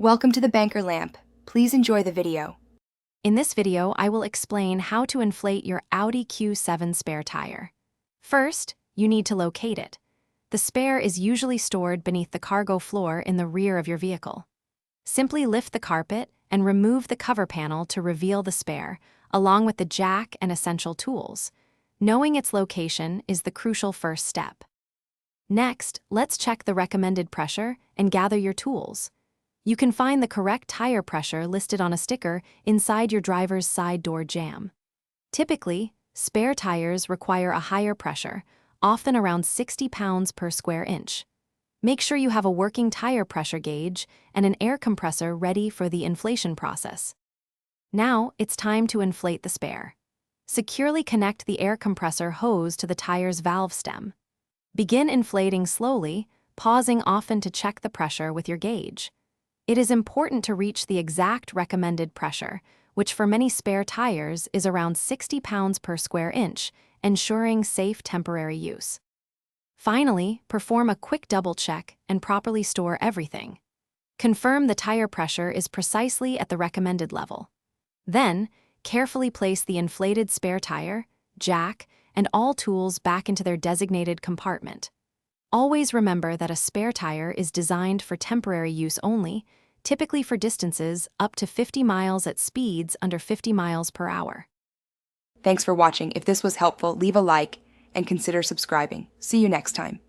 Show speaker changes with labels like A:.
A: Welcome to the Banker Lamp. Please enjoy the video.
B: In this video, I will explain how to inflate your Audi Q7 spare tire. First, you need to locate it. The spare is usually stored beneath the cargo floor in the rear of your vehicle. Simply lift the carpet and remove the cover panel to reveal the spare, along with the jack and essential tools. Knowing its location is the crucial first step. Next, let's check the recommended pressure and gather your tools. You can find the correct tire pressure listed on a sticker inside your driver's side door jamb. Typically, spare tires require a higher pressure, often around 60 pounds per square inch. Make sure you have a working tire pressure gauge and an air compressor ready for the inflation process. Now, it's time to inflate the spare. Securely connect the air compressor hose to the tire's valve stem. Begin inflating slowly, pausing often to check the pressure with your gauge. It is important to reach the exact recommended pressure, which for many spare tires is around 60 pounds per square inch, ensuring safe temporary use. Finally, perform a quick double check and properly store everything. Confirm the tire pressure is precisely at the recommended level. Then, carefully place the inflated spare tire, jack, and all tools back into their designated compartment. Always remember that a spare tire is designed for temporary use only, typically for distances up to 50 miles at speeds under 50 miles per hour.
A: Thanks for watching. If this was helpful, leave a like and consider subscribing. See you next time.